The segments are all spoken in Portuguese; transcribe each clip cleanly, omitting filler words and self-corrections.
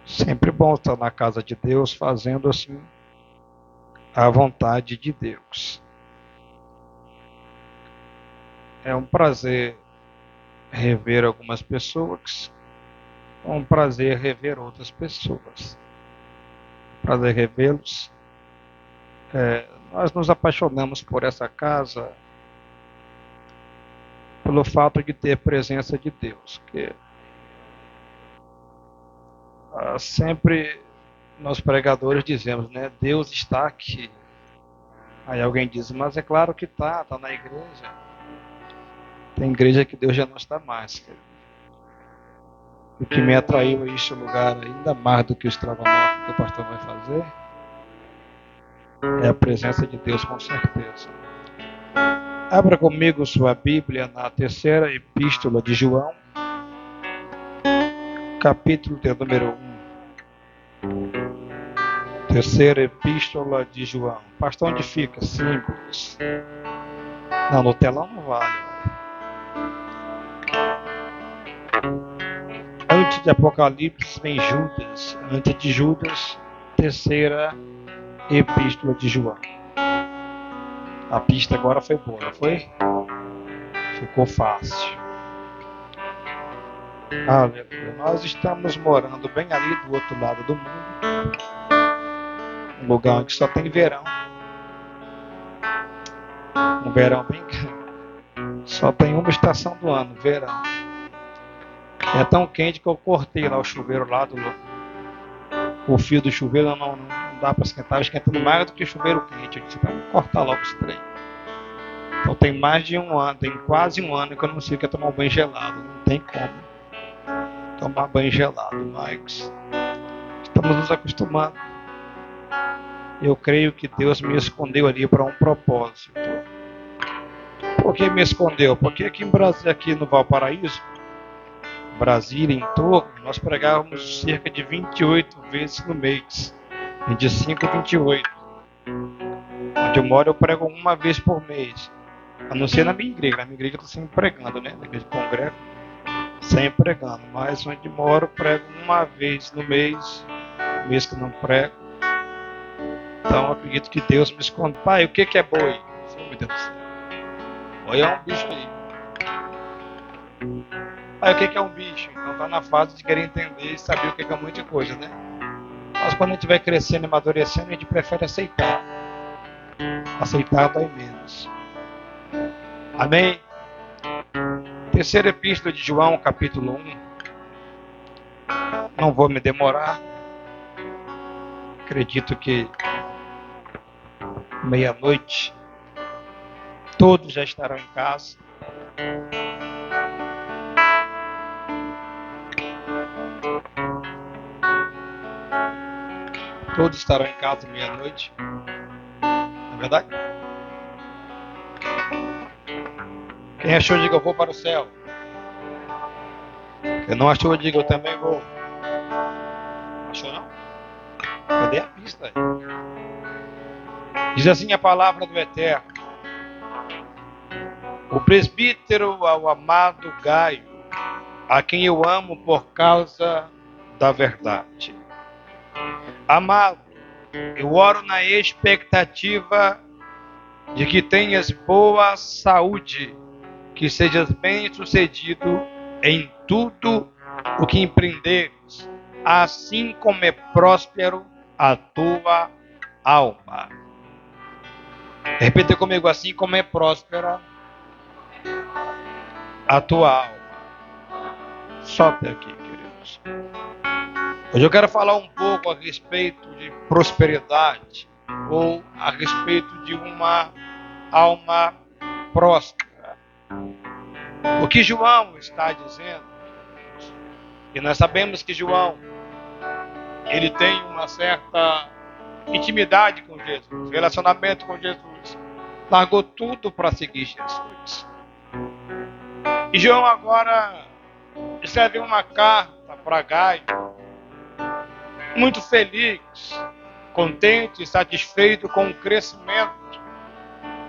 Sempre bom estar na casa de Deus, fazendo assim a vontade de Deus. É um prazer rever algumas pessoas, é um prazer rever outras pessoas. Prazer revê-los. Nós nos apaixonamos por essa casa pelo fato de ter presença de Deus, que sempre nós pregadores dizemos, né? Deus está aqui. Aí alguém diz, mas é claro que está na igreja. Tem igreja que Deus já não está mais. O que me atraiu a este lugar, ainda mais do que o estrogonofe que o pastor vai fazer, é a presença de Deus, com certeza. Abra comigo sua Bíblia na terceira epístola de João, capítulo de número 1. Terceira epístola de João. Pastor, onde fica? Simples. Não, no telão não vale. Antes de Apocalipse vem Judas. Antes de Judas, terceira epístola de João. A pista agora foi boa, não foi? Ficou fácil. Aleluia. Nós estamos morando bem ali do outro lado do mundo. Um lugar onde só tem verão. Um verão bem... Só tem uma estação do ano, verão. É tão quente que eu cortei lá o chuveiro lá do... O fio do chuveiro não dá para esquentar. Esquentando mais do que chuveiro quente. Eu disse, vamos cortar logo esse trem. Então tem mais de um ano, tem quase um ano que eu não sei o que é tomar um banho gelado. Não tem como tomar banho gelado, mas estamos nos acostumando. Eu creio que Deus me escondeu ali para um propósito. Por que me escondeu? Porque aqui em Brasília, aqui no Valparaíso, Brasília em torno, nós pregávamos cerca de 28 vezes no mês. 25 e 28. Onde eu moro, eu prego uma vez por mês. A não ser na minha igreja. Na minha igreja eu estou sempre pregando, né? Na igreja de Congrego, sempre pregando. Mas onde moro, prego uma vez no mês. Mês que não prego. Então eu acredito que Deus me esconde. Pai, o que é boi? Oh, meu Deus do céu. Boi é um bicho aí. Pai, o que é um bicho? Então está na fase de querer entender e saber o que é um monte de coisa, né? Mas quando a gente vai crescendo e amadurecendo, a gente prefere aceitar. Aceitar dói menos. Amém? Terceira epístola de João, capítulo 1. Não vou me demorar. Acredito que meia-noite todos já estarão em casa. Todos estarão em casa meia-noite. Não é verdade? Quem achou, diga eu vou para o céu. Quem não achou, diga eu também vou. Achou não? Eu dei a pista. Diz assim a palavra do Eterno. O presbítero ao amado Gaio, a quem eu amo por causa da verdade. Amado, eu oro na expectativa de que tenhas boa saúde, que sejas bem-sucedido em tudo o que empreenderes, assim como é próspero a tua alma. Repita comigo, assim como é próspera a tua alma. Só até aqui, queridos. Hoje eu quero falar um pouco a respeito de prosperidade, ou a respeito de uma alma próspera. O que João está dizendo, e nós sabemos que João, ele tem uma certa intimidade com Jesus, relacionamento com Jesus, largou tudo para seguir Jesus. E João agora escreve uma carta para Gaio, muito feliz, contente e satisfeito com o crescimento,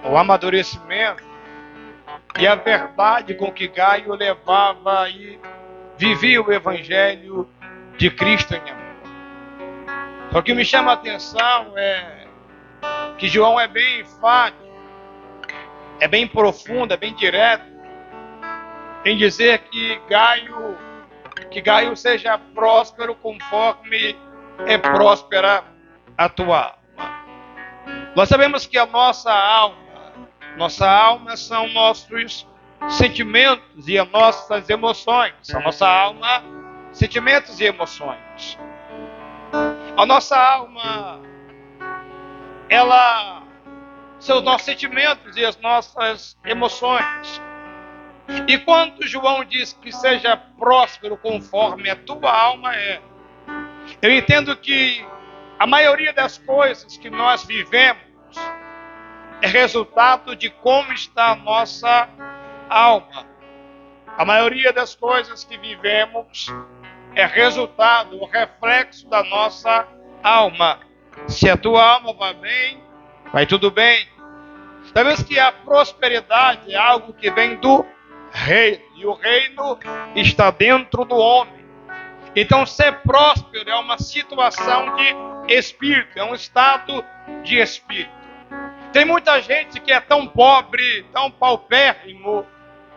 o amadurecimento e a verdade com que Gaio levava e vivia o evangelho de Cristo em amor. O que me chama a atenção é que João é bem enfático, é bem profundo, é bem direto em dizer que Gaio seja próspero conforme é próspera a tua alma. Nós sabemos que a nossa alma são nossos sentimentos e as nossas emoções. A nossa alma, sentimentos e emoções. A nossa alma, ela são os nossos sentimentos e as nossas emoções. E quando João diz que seja próspero conforme a tua alma é, eu entendo que a maioria das coisas que nós vivemos é resultado de como está a nossa alma. A maioria das coisas que vivemos é resultado, reflexo da nossa alma. Se a tua alma vai bem, vai tudo bem. Talvez que a prosperidade é algo que vem do reino, e o reino está dentro do homem. Então ser próspero é uma situação de espírito, é um estado de espírito. Tem muita gente que é tão pobre, tão paupérrimo,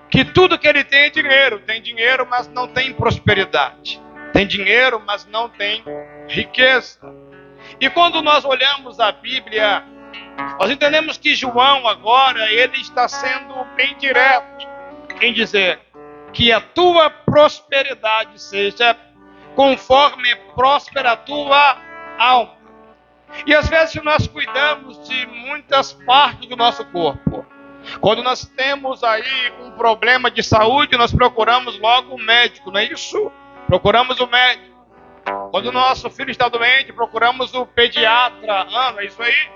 que tudo que ele tem é dinheiro. Tem dinheiro, mas não tem prosperidade. Tem dinheiro, mas não tem riqueza. E quando nós olhamos a Bíblia, nós entendemos que João agora, ele está sendo bem direto em dizer que a tua prosperidade seja conforme próspera a tua alma. E às vezes nós cuidamos de muitas partes do nosso corpo. Quando nós temos aí um problema de saúde, nós procuramos logo o médico, não é isso? Procuramos o médico. Quando o nosso filho está doente, procuramos o pediatra. Não é isso aí?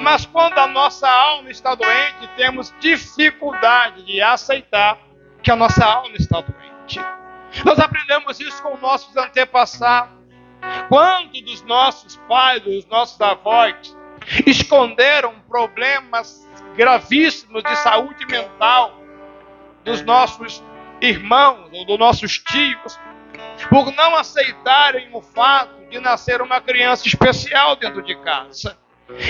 Mas quando a nossa alma está doente, temos dificuldade de aceitar que a nossa alma está doente. Nós aprendemos isso com nossos antepassados. Quando dos nossos pais, dos nossos avós, esconderam problemas gravíssimos de saúde mental dos nossos irmãos ou dos nossos tios, por não aceitarem o fato de nascer uma criança especial dentro de casa.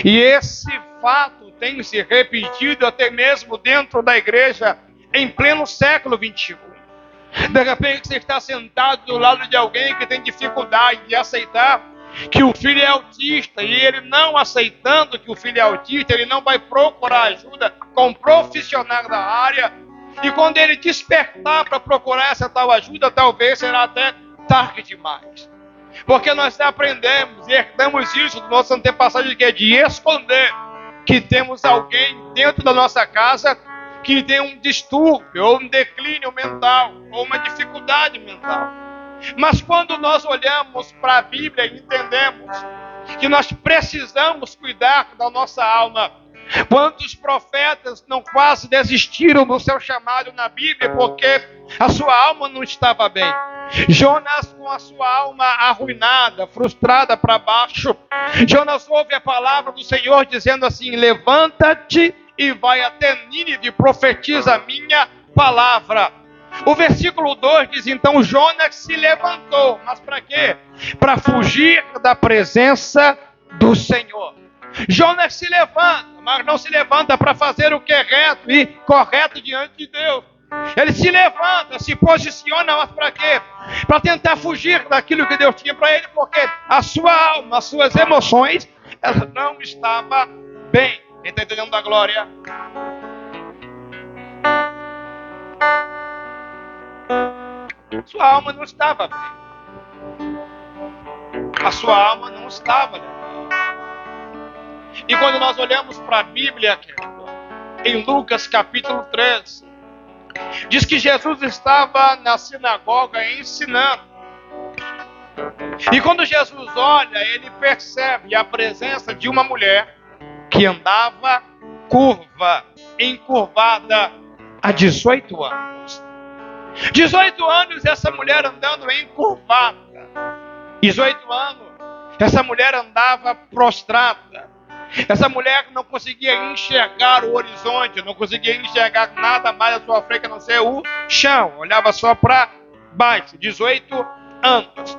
E esse fato tem se repetido até mesmo dentro da igreja em pleno século 21. De repente você está sentado do lado de alguém que tem dificuldade de aceitar que o filho é autista, e ele não aceitando que o filho é autista, ele não vai procurar ajuda com profissionais da área, e quando ele despertar para procurar essa tal ajuda, talvez será até tarde demais. Porque nós aprendemos e herdamos isso do nosso antepassado, de esconder que temos alguém dentro da nossa casa que tem um distúrbio, ou um declínio mental, ou uma dificuldade mental. Mas quando nós olhamos para a Bíblia e entendemos que nós precisamos cuidar da nossa alma, quantos profetas não quase desistiram do seu chamado na Bíblia porque a sua alma não estava bem? Jonas, com a sua alma arruinada, frustrada para baixo, Jonas ouve a palavra do Senhor dizendo assim: levanta-te e vai até Nínive e profetiza a minha palavra. O versículo 2 diz: então Jonas se levantou. Mas para quê? Para fugir da presença do Senhor. Jonas se levanta, mas não se levanta para fazer o que é reto e correto diante de Deus. Ele se levanta, se posiciona, mas para quê? Para tentar fugir daquilo que Deus tinha para ele, porque a sua alma, as suas emoções, ela não estava bem. Quem está entendendo da glória? Sua alma não estava bem. A sua alma não estava legal. E quando nós olhamos para a Bíblia, em Lucas capítulo 13, diz que Jesus estava na sinagoga ensinando. E quando Jesus olha, ele percebe a presença de uma mulher que andava encurvada há 18 anos. 18 anos essa mulher andando encurvada. 18 anos essa mulher andava prostrada. Essa mulher não conseguia enxergar o horizonte, não conseguia enxergar nada mais à sua frente a não ser o chão. Olhava só para baixo. 18 anos.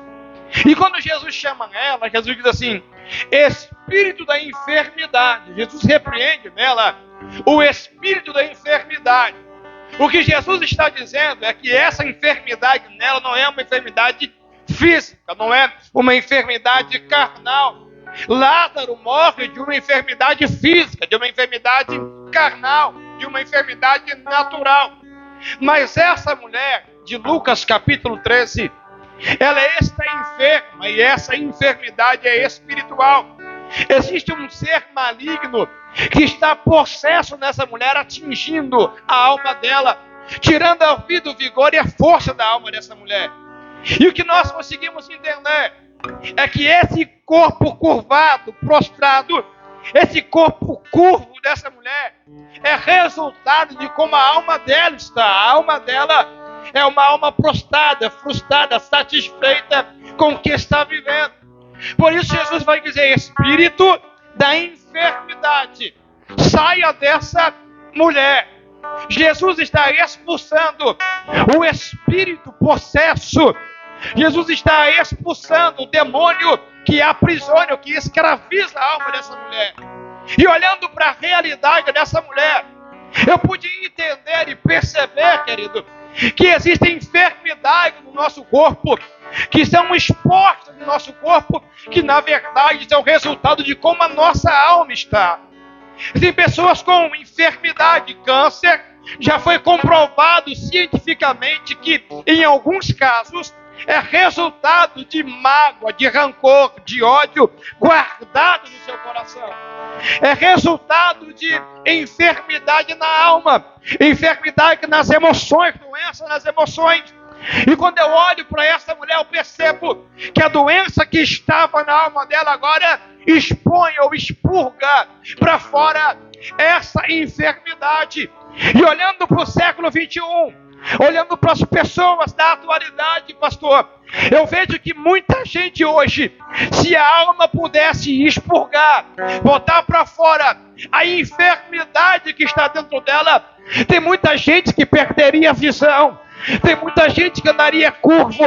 E quando Jesus chama ela, Jesus diz assim: espírito da enfermidade. Jesus repreende nela o espírito da enfermidade. O que Jesus está dizendo é que essa enfermidade nela não é uma enfermidade física, não é uma enfermidade carnal. Lázaro morre de uma enfermidade física, de uma enfermidade carnal, de uma enfermidade natural. Mas essa mulher, de Lucas capítulo 13, ela está enferma e essa enfermidade é espiritual. Existe um ser maligno que está possesso nessa mulher, atingindo a alma dela, tirando a vida, o vigor e a força da alma dessa mulher. E o que nós conseguimos entender é que esse corpo curvado, prostrado, esse corpo curvo dessa mulher é resultado de como a alma dela está. A alma dela é uma alma prostrada, frustrada, satisfeita com o que está vivendo. Por isso Jesus vai dizer: espírito da enfermidade, saia dessa mulher. Jesus está expulsando o espírito possesso. Jesus está expulsando o demônio que aprisiona, que escraviza a alma dessa mulher. E olhando para a realidade dessa mulher, eu pude entender e perceber, querido, que existem enfermidades no nosso corpo, que são expostas no nosso corpo, que na verdade são resultado de como a nossa alma está. Tem pessoas com enfermidade, câncer. Já foi comprovado cientificamente que, em alguns casos, é resultado de mágoa, de rancor, de ódio guardado no seu coração. É resultado de enfermidade na alma, enfermidade nas emoções, doença nas emoções. E quando eu olho para essa mulher, eu percebo que a doença que estava na alma dela agora expõe ou expurga para fora essa enfermidade. E olhando para o século 21, olhando para as pessoas da atualidade, pastor, eu vejo que muita gente hoje, se a alma pudesse expurgar, botar para fora a enfermidade que está dentro dela, tem muita gente que perderia a visão. Tem muita gente que andaria curvo.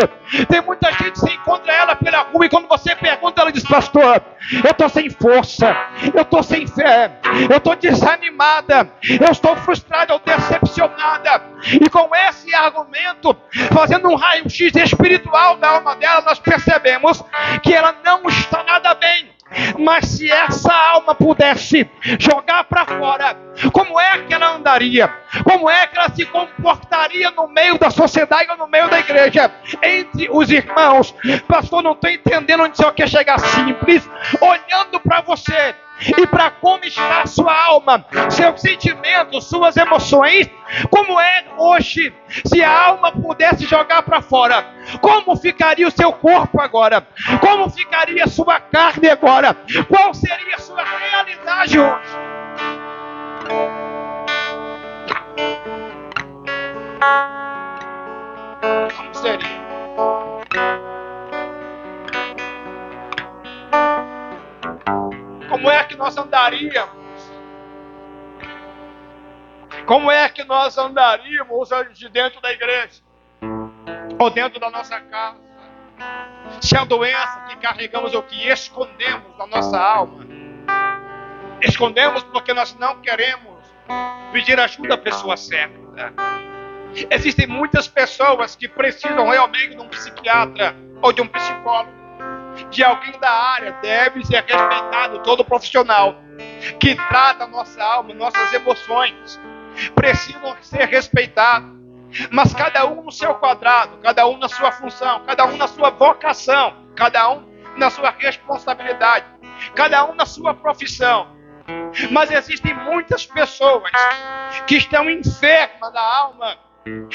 Tem muita gente que você encontra ela pela rua e quando você pergunta, ela diz: pastor, eu estou sem força, eu estou sem fé, eu estou desanimada, eu estou frustrada, eu decepcionada. E com esse argumento, fazendo um raio-x espiritual da alma dela, nós percebemos que ela não está nada bem. Mas se essa alma pudesse jogar para fora, como é que ela andaria? Como é que ela se comportaria no meio da sociedade ou no meio da igreja? Entre os irmãos. Pastor, não estou entendendo onde o senhor quer chegar. Simples, olhando para você e para como está a sua alma, seus sentimentos, suas emoções. Como é hoje, se a alma pudesse jogar para fora, como ficaria o seu corpo agora? Como ficaria a sua carne agora? Qual seria a sua realidade hoje? Como seria? Como é que nós andaríamos? Como é que nós andaríamos de dentro da igreja? Ou dentro da nossa casa? Se a doença que carregamos ou que escondemos da nossa alma, escondemos porque nós não queremos pedir ajuda à pessoa certa. Existem muitas pessoas que precisam realmente de um psiquiatra ou de um psicólogo, de alguém da área. Deve ser respeitado todo profissional que trata a nossa alma, nossas emoções, precisam ser respeitados. Mas cada um no seu quadrado, cada um na sua função, cada um na sua vocação, cada um na sua responsabilidade, cada um na sua profissão. Mas existem muitas pessoas que estão enfermas da alma.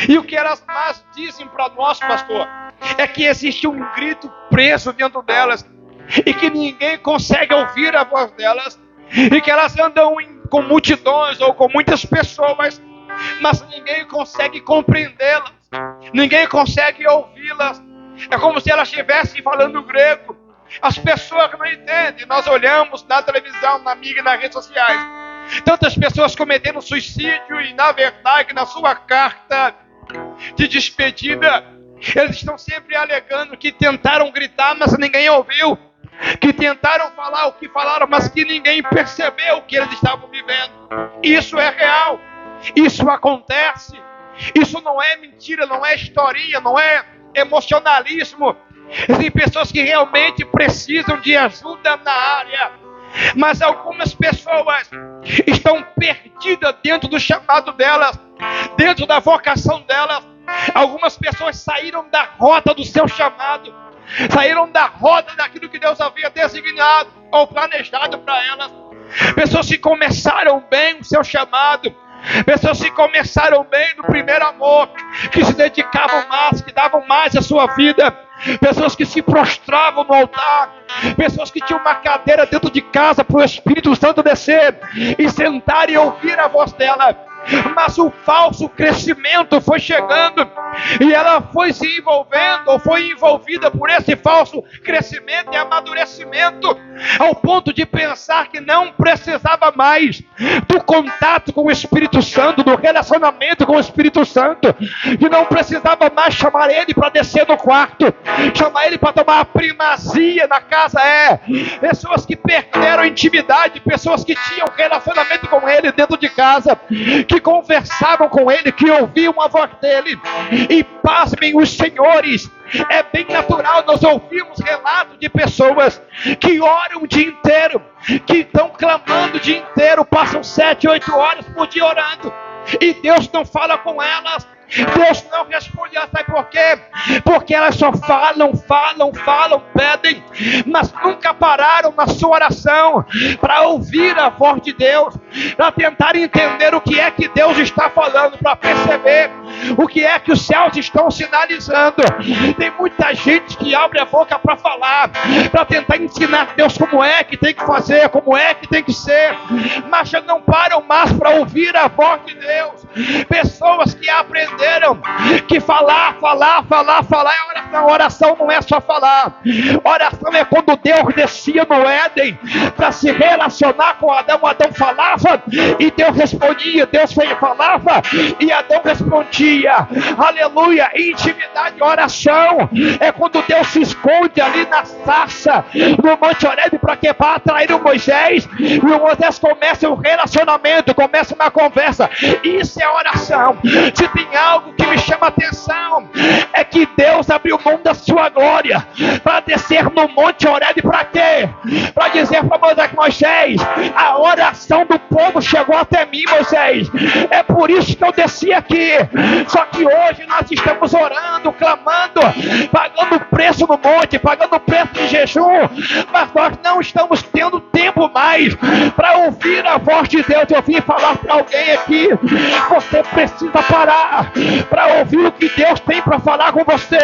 E o que elas mais dizem para nós, pastor, é que existe um grito preso dentro delas e que ninguém consegue ouvir a voz delas, e que elas andam com multidões ou com muitas pessoas, mas ninguém consegue compreendê-las, ninguém consegue ouvi-las. É como se elas estivessem falando grego. As pessoas não entendem. Nós olhamos na televisão, na mídia e nas redes sociais, tantas pessoas cometendo suicídio, e na verdade, na sua carta de despedida, Eles estão sempre alegando que tentaram gritar, mas ninguém ouviu. Que tentaram falar o que falaram, mas que ninguém percebeu o que eles estavam vivendo. Isso é real. Isso acontece. Isso não é mentira, não é historinha, não é emocionalismo. Tem pessoas que realmente precisam de ajuda na área. Mas algumas pessoas estão perdidas dentro do chamado delas, dentro da vocação delas. Algumas pessoas saíram da rota do seu chamado, saíram da roda daquilo que Deus havia designado ou planejado para elas. Pessoas que começaram bem o seu chamado, pessoas que começaram bem no primeiro amor, que se dedicavam mais, que davam mais a sua vida, pessoas que se prostravam no altar, pessoas que tinham uma cadeira dentro de casa para o Espírito Santo descer e sentar e ouvir a voz dela. Mas o falso crescimento foi chegando e ela foi se envolvendo ou foi envolvida por esse falso crescimento e amadurecimento, ao ponto de pensar que não precisava mais do contato com o Espírito Santo, do relacionamento com o Espírito Santo, que não precisava mais chamar ele para descer no quarto, chamar ele para tomar a primazia na casa. Pessoas que perderam a intimidade, pessoas que tinham relacionamento com ele dentro de casa, que conversavam com ele, que ouviam a voz dele. E pasmem os senhores, é bem natural nós ouvirmos relatos de pessoas que oram o dia inteiro, que estão clamando o dia inteiro, passam 7, 8 horas por dia orando, e Deus não fala com elas. Deus não responde. Sabe por quê? Porque elas só falam, pedem, mas nunca pararam na sua oração para ouvir a voz de Deus, para tentar entender o que é que Deus está falando, para perceber o que é que os céus estão sinalizando. Tem muita gente que abre a boca para falar, para tentar ensinar Deus como é que tem que fazer, como é que tem que ser, mas já não param mais para ouvir a voz de Deus. Pessoas que aprenderam que falar é oração. Oração não é só falar. Oração é quando Deus descia no Éden para se relacionar com Adão. Adão falava e Deus respondia. Deus falava e Adão respondia. Aleluia. Intimidade, oração é quando Deus se esconde ali na sarça no Monte Horebe para quê? Para atrair o Moisés, e o Moisés começa um relacionamento, começa uma conversa. Isso é oração. Se tem algo que me chama a atenção, é que Deus abriu mão da sua glória para descer no Monte Horebe. Para quê? Para dizer para Moisés: a oração do povo chegou até mim, Moisés, é por isso que eu desci aqui. Só que hoje nós estamos orando, clamando, pagando preço no monte, pagando preço de jejum, mas nós não estamos tendo tempo mais para ouvir a voz de Deus. Eu vim falar para alguém aqui: você precisa parar para ouvir o que Deus tem para falar com você.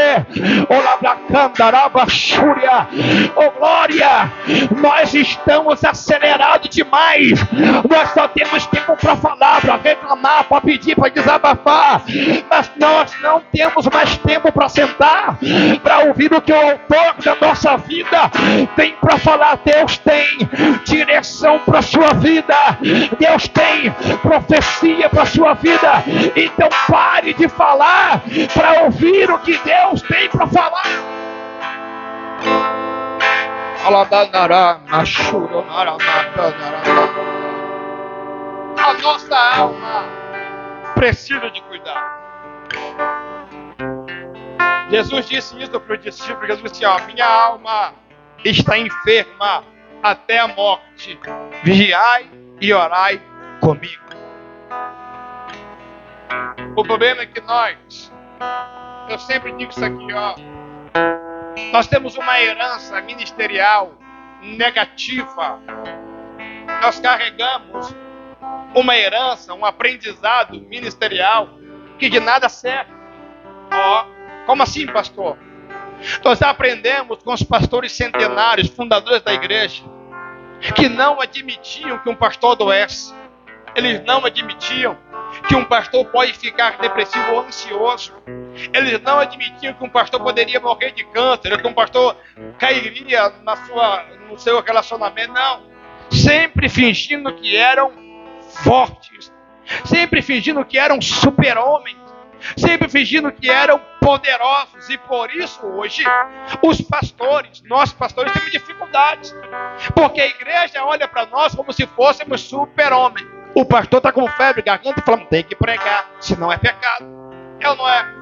Oh glória, nós estamos acelerados demais. Nós só temos tempo para falar, para reclamar, para pedir, para desabafar, mas nós não temos mais tempo para sentar, para ouvir o que o autor da nossa vida tem para falar. Deus tem direção para a sua vida, Deus tem profecia para a sua vida. Então pare de falar para ouvir o que Deus tem para falar. A nossa alma precisa de cuidado. Jesus disse isso para o discípulo. Jesus disse: minha alma está enferma até a morte. Vigiai e orai comigo. O problema é que eu sempre digo isso aqui, nós temos uma herança ministerial negativa. Nós carregamos uma herança, um aprendizado ministerial que de nada serve. Como assim, pastor? Nós aprendemos com os pastores centenários, fundadores da igreja, que não admitiam que um pastor adoece. Eles não admitiam que um pastor pode ficar depressivo ou ansioso. Eles não admitiam que um pastor poderia morrer de câncer, ou que um pastor cairia no seu relacionamento. Não. Sempre fingindo que eram fortes, sempre fingindo que eram super-homens, sempre fingindo que eram poderosos, e por isso hoje os pastores, nós pastores, temos dificuldades, porque a igreja olha para nós como se fôssemos super-homem. O pastor está com febre, garganta, e falando, tem que pregar, senão é pecado. É ou não é?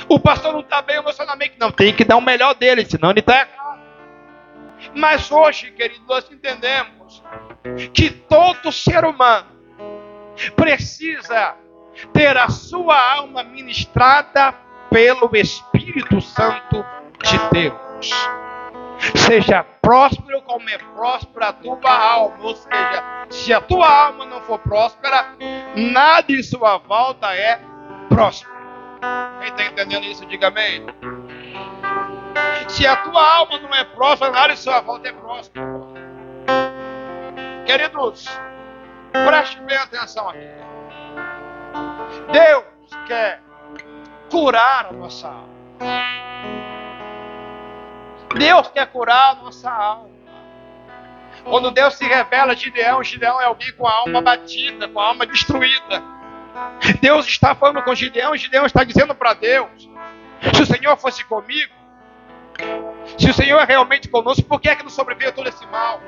O pastor não está bem emocionalmente, não, tem que dar o melhor dele, senão ele está errado. Mas hoje, querido, nós entendemos que todo ser humano precisa ter a sua alma ministrada pelo Espírito Santo de Deus. Seja próspero como é próspera a tua alma. Ou seja, se a tua alma não for próspera, nada em sua volta é próspero. Quem está entendendo isso, diga amém. Se a tua alma não é próspera, nada em sua volta é próspero. Queridos, preste bem atenção aqui. Deus quer curar a nossa alma. Deus quer curar a nossa alma. Quando Deus se revela a Gideão, Gideão é alguém com a alma batida, com a alma destruída. Deus está falando com Gideão, Gideão está dizendo para Deus, se o Senhor fosse comigo, se o Senhor é realmente conosco, por que é que nos sobreveio todo esse mal?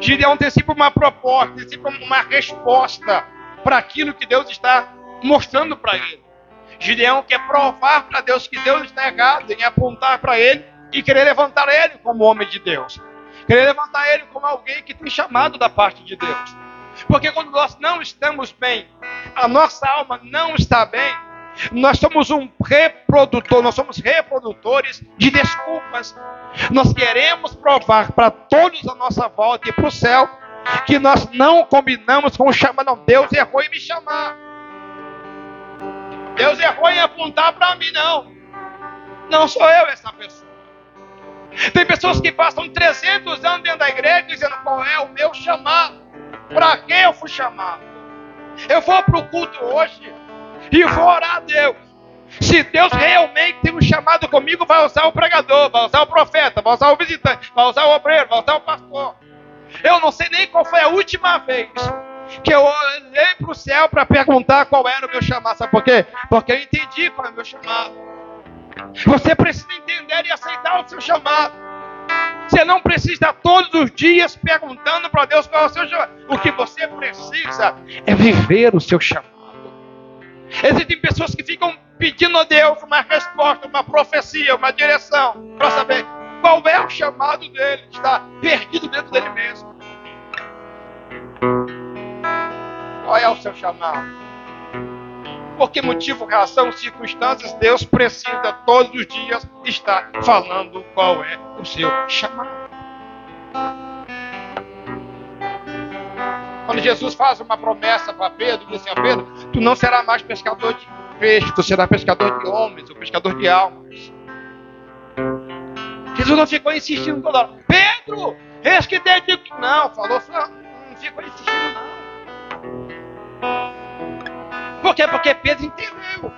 Gideão tem sempre uma proposta, tem sempre uma resposta para aquilo que Deus está mostrando para ele. Gideão quer provar para Deus que Deus está errado em apontar para ele e querer levantar ele como homem de Deus. Querer levantar ele como alguém que tem chamado da parte de Deus. Porque quando nós não estamos bem, a nossa alma não está bem, nós somos um reprodutor, nós somos reprodutores de desculpas. Nós queremos provar para todos à nossa volta e para o céu que nós não combinamos com o chamado. Não, Deus errou em me chamar. Deus errou em apontar para mim, não. Não sou eu essa pessoa. Tem pessoas que passam 300 anos dentro da igreja dizendo qual é o meu chamado. Para que eu fui chamado? Eu vou para o culto hoje e vou orar a Deus. Se Deus realmente tem um chamado comigo, vai usar o pregador, vai usar o profeta, vai usar o visitante, vai usar o obreiro, vai usar o pastor. Eu não sei nem qual foi a última vez que eu olhei para o céu para perguntar qual era o meu chamado. Sabe por quê? Porque eu entendi qual é o meu chamado. Você precisa entender e aceitar o seu chamado. Você não precisa estar todos os dias perguntando para Deus qual é o seu chamado. O que você precisa é viver o seu chamado. Existem pessoas que ficam pedindo a Deus uma resposta, uma profecia, uma direção, para saber qual é o chamado dele. Está perdido dentro dele mesmo. Qual é o seu chamado? Por que motivo, razão, circunstâncias, Deus precisa todos os dias estar falando qual é o seu chamado. Quando Jesus faz uma promessa para Pedro, diz assim a Pedro, tu não serás mais pescador de peixe, tu serás pescador de homens, ou pescador de almas. Jesus não ficou insistindo toda hora. Pedro, eis que te digo que não, falou, não ficou insistindo não. Por quê? Porque Pedro entendeu.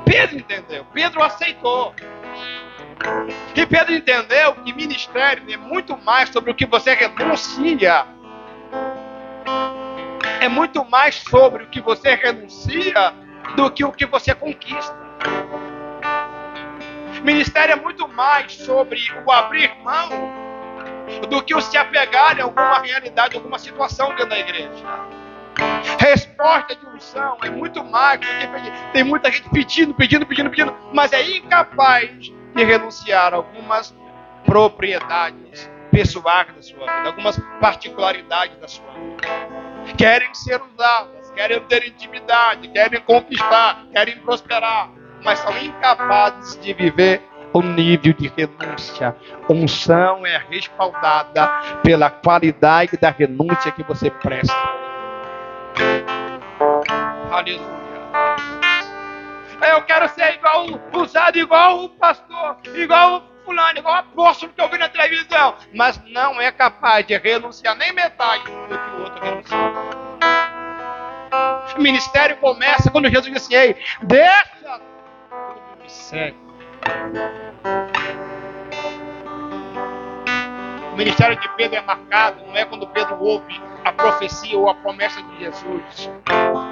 Pedro entendeu. Pedro aceitou. E Pedro entendeu que ministério é muito mais sobre o que você renuncia. É muito mais sobre o que você renuncia do que o que você conquista. Ministério é muito mais sobre o abrir mão do que o se apegar em alguma realidade, alguma situação dentro da igreja. Resposta de unção é muito mais do que pedir. Tem muita gente pedindo, mas é incapaz de renunciar a algumas propriedades pessoais da sua vida, algumas particularidades da sua vida. Querem ser usadas, querem ter intimidade, querem conquistar, querem prosperar, mas são incapazes de viver o nível de renúncia. Unção é respaldada pela qualidade da renúncia que você presta. Aleluia. Eu quero ser igual, usado igual o pastor, igual o fulano, igual o apóstolo que eu vi na televisão, mas não é capaz de renunciar nem metade do que o outro renunciou. O ministério começa quando Jesus diz assim, ei, deixa todo mundo me segue. O ministério de Pedro é marcado, não é quando Pedro ouve a profecia ou a promessa de Jesus.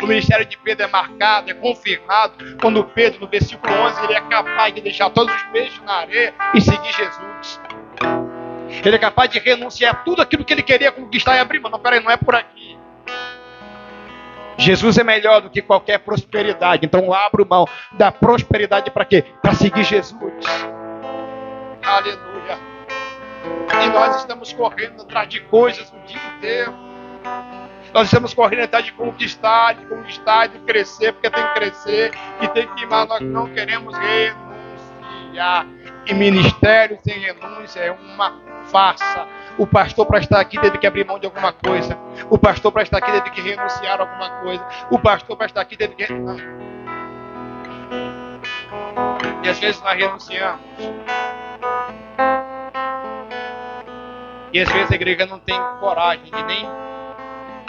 O ministério de Pedro é marcado, é confirmado, quando Pedro, no versículo 11, ele é capaz de deixar todos os peixes na areia e seguir Jesus. Ele é capaz de renunciar a tudo aquilo que ele queria conquistar e abrir mão. Não, peraí, não é por aqui. Jesus é melhor do que qualquer prosperidade. Então eu abro mão da prosperidade para quê? Para seguir Jesus. Aleluia. E nós estamos correndo atrás de coisas o dia inteiro. Nós estamos correndo atrás de conquistar, de crescer, porque tem que crescer e tem que ir, mas nós não queremos renunciar. E ministério sem renúncia é uma farsa. O pastor, para estar aqui, teve que abrir mão de alguma coisa. O pastor, para estar aqui, teve que renunciar a alguma coisa. O pastor, para estar aqui, teve que... E às vezes nós renunciamos. E às vezes a igreja não tem coragem de nem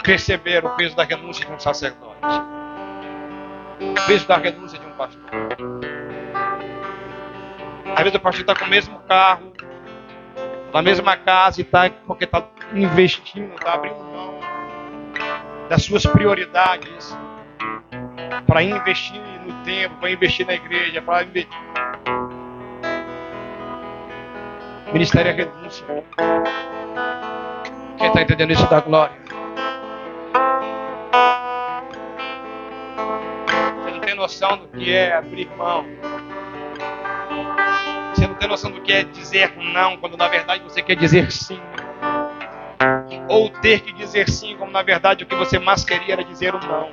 perceber o peso da renúncia de um sacerdote. O peso da renúncia de um pastor. Às vezes o pastor está com o mesmo carro, na mesma casa, e tá, porque está investindo, está abrindo mão das suas prioridades para investir no tempo, para investir na igreja, para investir. Ministério é renúncia. Quem está entendendo isso dá glória. Você não tem noção do que é abrir mão. Você não tem noção do que é dizer não, quando na verdade você quer dizer sim. Ou ter que dizer sim, como na verdade o que você mais queria era dizer o não.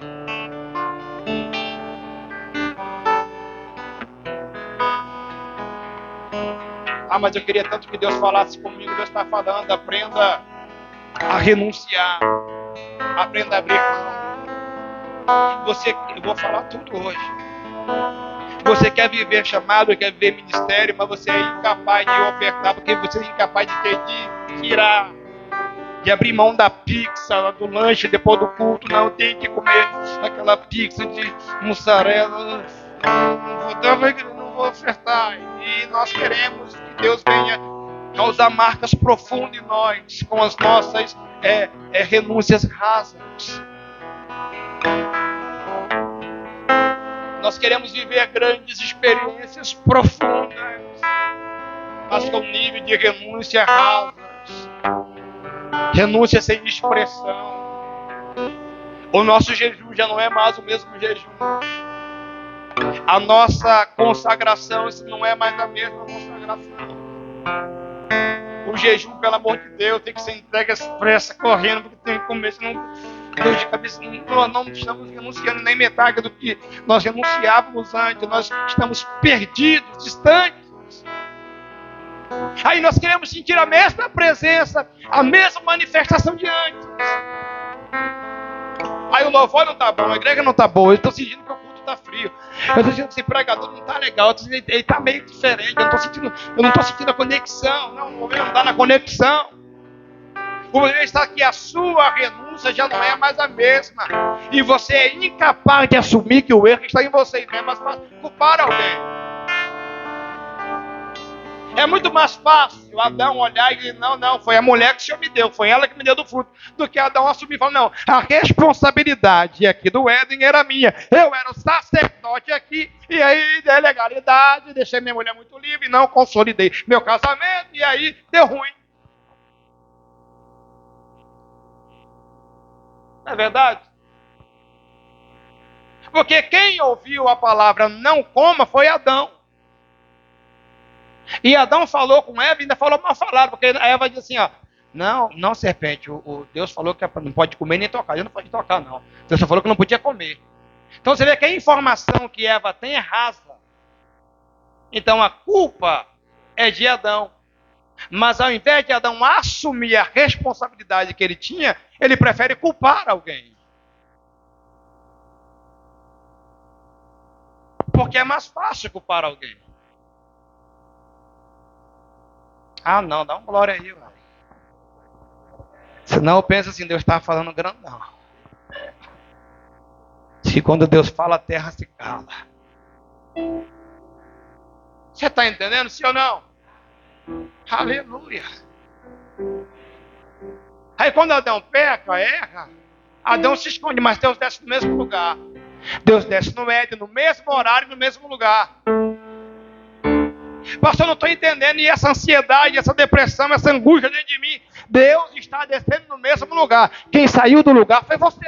Ah, mas eu queria tanto que Deus falasse comigo. Deus está falando, aprenda a renunciar. Aprenda a abrir mão. Eu vou falar tudo hoje. Você quer viver chamado, quer viver ministério, mas você é incapaz de ofertar, porque você é incapaz de tirar, de abrir mão da pizza, do lanche depois do culto. Não, tem que comer aquela pizza de mussarela. Não vou ofertar. E nós queremos que Deus venha causar marcas profundas em nós, com as nossas renúncias rasas. Nós queremos viver grandes experiências profundas, mas com nível de renúncia rasas, renúncia sem expressão. O nosso jejum já não é mais o mesmo jejum. A nossa consagração não é mais a mesma consagração. O jejum, pelo amor de Deus, tem que ser entregue expressa, correndo, porque tem que comer, senão dor de cabeça. Nós não estamos renunciando nem metade do que nós renunciávamos antes. Nós estamos perdidos, distantes. Aí nós queremos sentir a mesma presença, a mesma manifestação de antes. Aí o louvor não está bom, a igreja não está boa, eu estou sentindo que o culto está frio. Eu estou sentindo que esse pregador não está legal, ele está meio diferente, eu não estou sentindo a conexão. Não, o problema não está na conexão. O problema está que a sua renúncia já não é mais a mesma. E você é incapaz de assumir que o erro está em você, não é mais fácil culpar alguém. É muito mais fácil Adão olhar e dizer, não, foi a mulher que o Senhor me deu, foi ela que me deu do fruto, do que Adão assumir e falar, não, a responsabilidade aqui do Éden era minha, eu era o sacerdote aqui, e aí dei legalidade, deixei minha mulher muito livre, não consolidei meu casamento, e aí deu ruim. Não é verdade? Porque quem ouviu a palavra não coma foi Adão. E Adão falou com Eva e ainda falou mal falado, porque a Eva disse assim, ó, não serpente, o Deus falou que não pode comer nem tocar, ele não pode tocar não. Deus só falou que não podia comer. Então você vê que a informação que Eva tem é rasa. Então a culpa é de Adão. Mas ao invés de Adão assumir a responsabilidade que ele tinha, ele prefere culpar alguém. Porque é mais fácil culpar alguém. Ah, não, dá uma glória aí, mano. Senão eu penso assim, Deus estava falando grandão. Se quando Deus fala, a terra se cala. Você está entendendo, sim ou não? Aleluia. Aí quando Adão peca, erra, Adão se esconde, mas Deus desce no mesmo lugar. Deus desce no Éden, no mesmo horário, no mesmo lugar. Pastor, eu não estou entendendo. E essa ansiedade, essa depressão, essa angústia dentro de mim. Deus está descendo no mesmo lugar. Quem saiu do lugar foi você.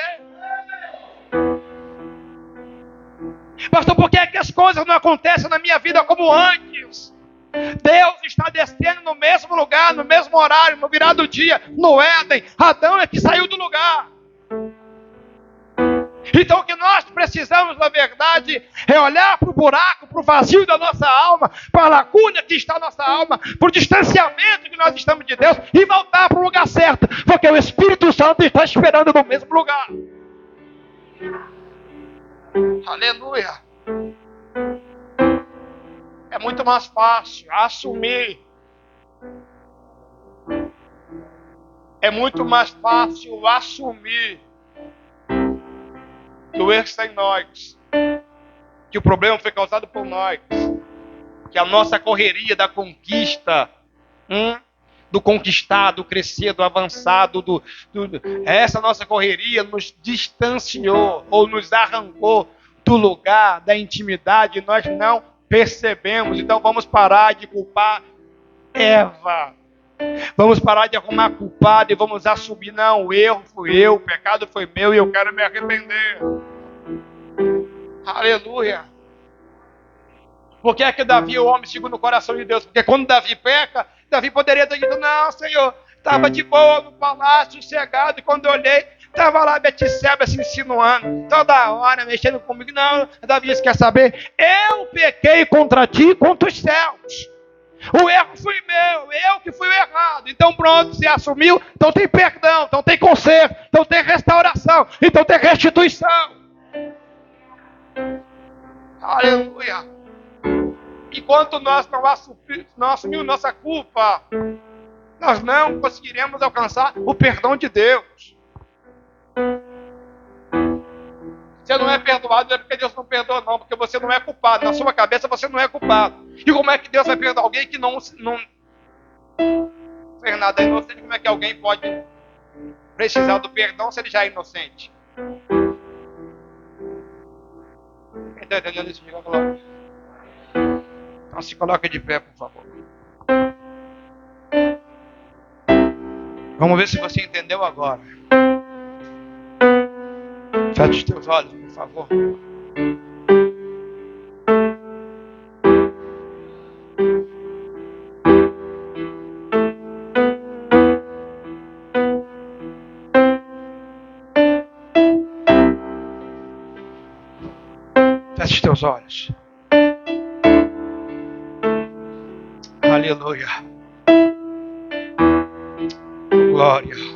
Pastor, por que é que as coisas não acontecem na minha vida como antes? Deus está descendo no mesmo lugar, no mesmo horário, no virar do dia, no Éden. Adão é que saiu do lugar. Então o que nós precisamos, na verdade, é olhar para o buraco, para o vazio da nossa alma, para a lacuna que está na nossa alma, para o distanciamento que nós estamos de Deus e voltar para o lugar certo, porque o Espírito Santo está esperando no mesmo lugar. Aleluia. É muito mais fácil assumir. É muito mais fácil assumir que o erro está em nós, que o problema foi causado por nós, que a nossa correria da conquista, do conquistar, do crescer, do avançar, essa nossa correria nos distanciou ou nos arrancou do lugar da intimidade, e nós não percebemos. Então vamos parar de culpar Eva. Vamos parar de arrumar culpado e vamos assumir, não, o erro fui eu, o pecado foi meu e eu quero me arrepender. Aleluia. Por que é que Davi é o homem segundo o coração de Deus? Porque quando Davi peca, Davi poderia ter dito, não, Senhor, estava de boa no palácio, sossegado, e quando eu olhei, estava lá Betseba se insinuando, toda hora mexendo comigo. Não, Davi disse, quer saber? Eu pequei contra ti e contra os céus. O erro foi meu, eu que fui o errado. Então pronto, você assumiu, então tem perdão, então tem conserto, então tem restauração, então tem restituição. Aleluia. Enquanto nós não assumimos nossa culpa, nós não conseguiremos alcançar o perdão de Deus. Você não é perdoado, não é porque Deus não perdoa, não, porque você não é culpado. Na sua cabeça você não é culpado. E como é que Deus vai perdoar alguém que não fez nada inocente? Como é que alguém pode precisar do perdão se ele já é inocente? Quem está entendendo isso? Diga glória. Então se coloca de pé, por favor. Vamos ver se você entendeu agora. Feche os teus olhos, por favor. Feche os teus olhos. Aleluia. Glória.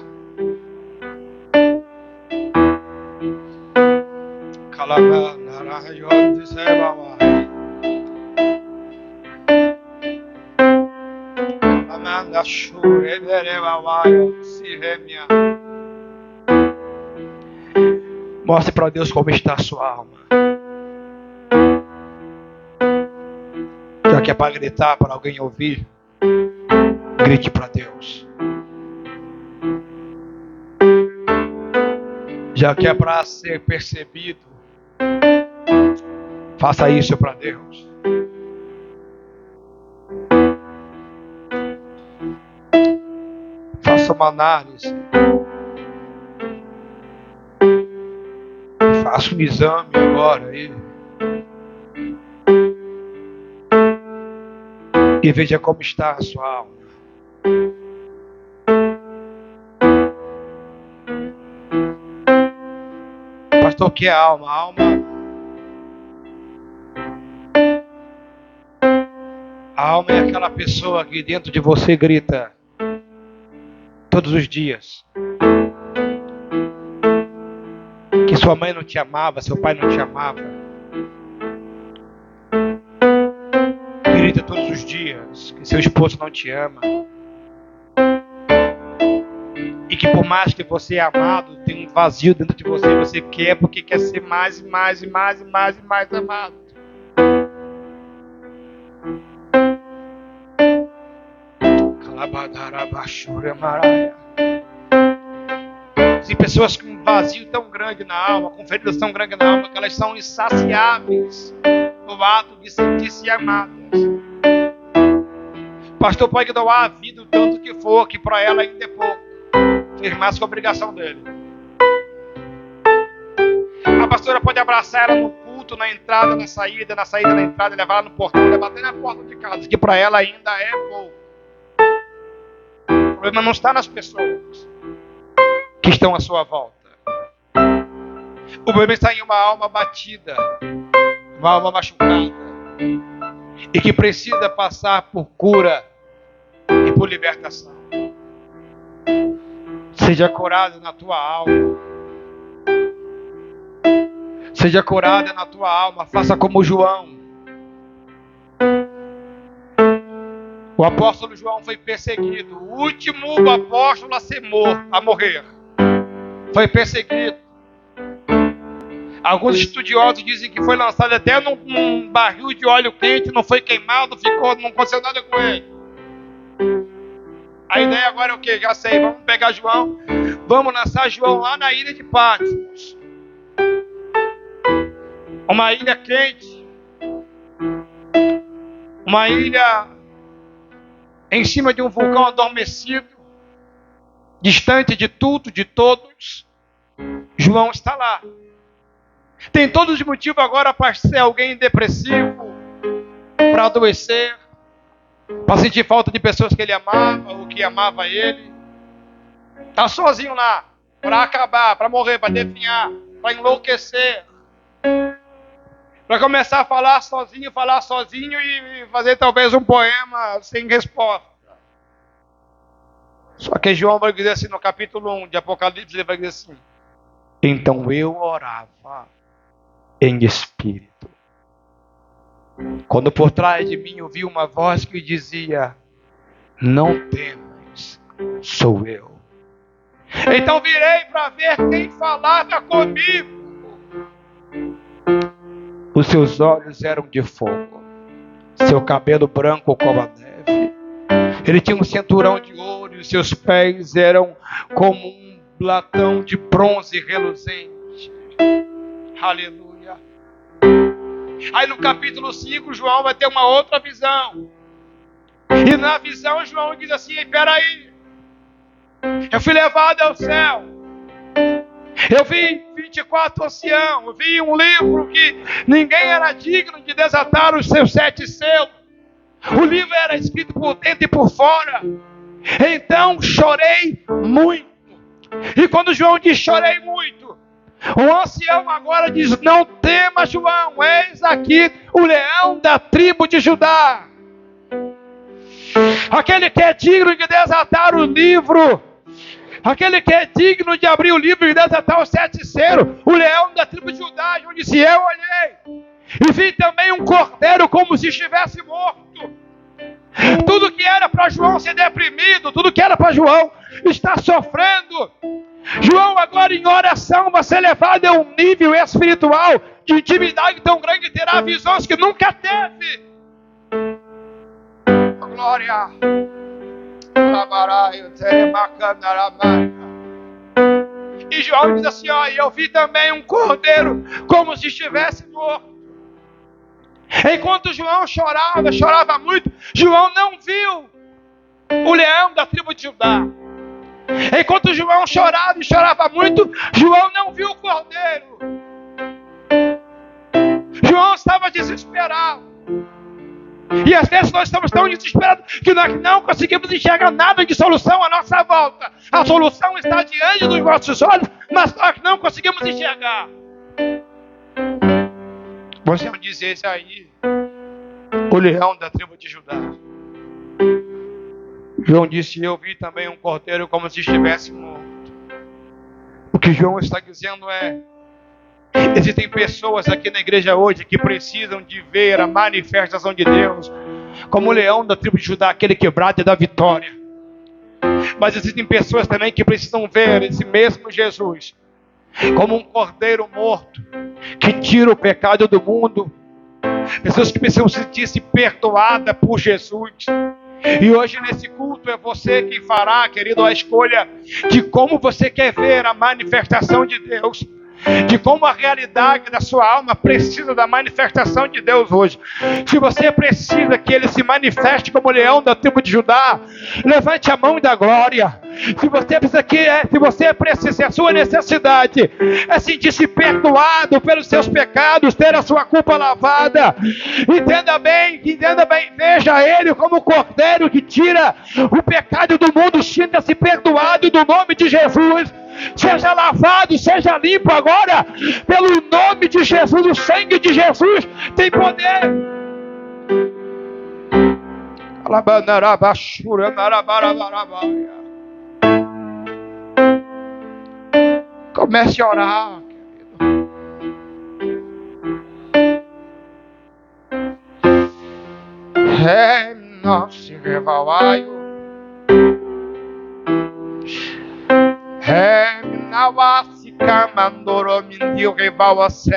Mostre para Deus como está a sua alma. Já que é para gritar, para alguém ouvir, grite para Deus. Já que é para ser percebido, faça isso para Deus. Faça uma análise. Faça um exame agora aí. E veja como está a sua alma. Pastor, o que é alma? A alma é aquela pessoa que dentro de você grita todos os dias que sua mãe não te amava, seu pai não te amava. Grita todos os dias que seu esposo não te ama. E que por mais que você é amado, tem um vazio dentro de você, você quer porque quer ser mais e mais e mais e mais e mais amado. Tem pessoas com um vazio tão grande na alma, com feridas tão grandes na alma, que elas são insaciáveis no ato de sentir-se amadas. O pastor pode doar a vida o tanto que for, que para ela ainda é pouco. Fez mais que a obrigação dele. A pastora pode abraçar ela no culto, na entrada, na saída, na entrada, levar ela no portão, levar até na porta de casa, que para ela ainda é pouco. O problema não está nas pessoas que estão à sua volta. O problema está em uma alma batida, uma alma machucada, e que precisa passar por cura e por libertação. Seja curado na tua alma. Seja curada na tua alma. Faça como João. O apóstolo João foi perseguido. O último apóstolo a morrer. Foi perseguido. Alguns estudiosos dizem que foi lançado até num barril de óleo quente. Não foi queimado, não aconteceu nada com ele. A ideia agora é o quê? Já sei. Vamos pegar João. Vamos lançar João lá na ilha de Patmos. Uma ilha quente. Uma ilha em cima de um vulcão adormecido. Distante de tudo, de todos. João está lá. Tem todos os motivos agora para ser alguém depressivo, para adoecer, para sentir falta de pessoas que ele amava ou que amava ele. Está sozinho lá, para acabar, para morrer, para definhar, para enlouquecer. Para começar a falar sozinho e fazer talvez um poema sem resposta. Só que João vai dizer assim, no capítulo 1 de Apocalipse, ele vai dizer assim: então eu orava em espírito, quando por trás de mim ouvi uma voz que dizia: não temas, sou eu. Então virei para ver quem falava comigo. Os seus olhos eram de fogo, seu cabelo branco como a neve. Ele tinha um cinturão de ouro e os seus pés eram como um latão de bronze reluzente. Aleluia. Aí no capítulo 5, João vai ter uma outra visão. E na visão, João diz assim: espera aí, eu fui levado ao céu. Eu vi 24 anciãos, eu vi um livro que ninguém era digno de desatar os seus 7 selos. O livro era escrito por dentro e por fora. Então chorei muito. E quando João diz chorei muito, o ancião agora diz: não temas, João, eis aqui o leão da tribo de Judá. Aquele que é digno de desatar o livro. Aquele que é digno de abrir o livro e desatar os 7 selos, o leão da tribo de Judá. João disse: eu olhei e vi também um cordeiro como se estivesse morto. Tudo que era para João ser deprimido, tudo que era para João estar sofrendo, João agora em oração vai ser levado a um nível espiritual de intimidade tão grande que terá visões que nunca teve. Glória. E João diz assim: ó, eu vi também um cordeiro como se estivesse morto. Enquanto João chorava muito, João não viu o leão da tribo de Judá. Enquanto João chorava muito, João não viu o cordeiro. João estava desesperado. E às vezes nós estamos tão desesperados que nós não conseguimos enxergar nada de solução à nossa volta. A solução está diante dos nossos olhos, mas nós não conseguimos enxergar. Você não diz esse aí, o leão da tribo de Judá. João disse: eu vi também um cordeiro como se estivesse morto. O que João está dizendo é: existem pessoas aqui na igreja hoje que precisam de ver a manifestação de Deus como o leão da tribo de Judá, aquele que brada da vitória. Mas existem pessoas também que precisam ver esse mesmo Jesus como um cordeiro morto que tira o pecado do mundo. Pessoas que precisam sentir-se perdoadas por Jesus. E hoje nesse culto é você quem fará, querido, a escolha de como você quer ver a manifestação de Deus. De como a realidade da sua alma precisa da manifestação de Deus hoje. Se você precisa que Ele se manifeste como leão da tribo de Judá, levante a mão e dá glória. Se a sua necessidade é sentir-se perdoado pelos seus pecados, ter a sua culpa lavada, entenda bem, veja Ele como o cordeiro que tira o pecado do mundo, sinta-se perdoado no nome de Jesus. Seja lavado, seja limpo agora, pelo nome de Jesus. O sangue de Jesus tem poder. Comece a orar, querido. Nosso revalaio. Nawasi mandoro mindio revalase.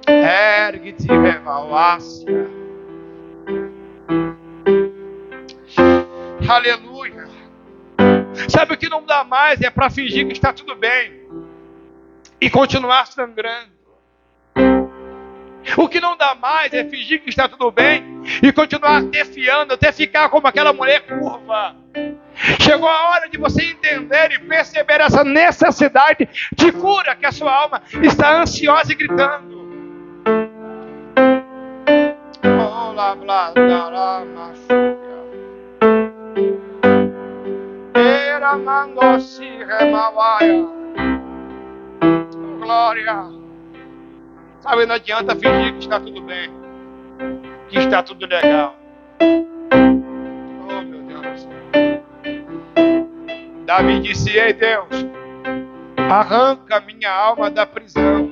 Ergue-te revalácia. Aleluia. Sabe o que não dá mais é para fingir que está tudo bem e continuar sangrando. O que não dá mais é fingir que está tudo bem e continuar defiando até ficar como aquela mulher curva. Chegou a hora de você entender e perceber essa necessidade de cura que a sua alma está ansiosa e gritando. Glória. Sabe, não adianta fingir que está tudo bem, que está tudo legal. Oh, meu Deus do céu. Davi disse: ei Deus, arranca minha alma da prisão.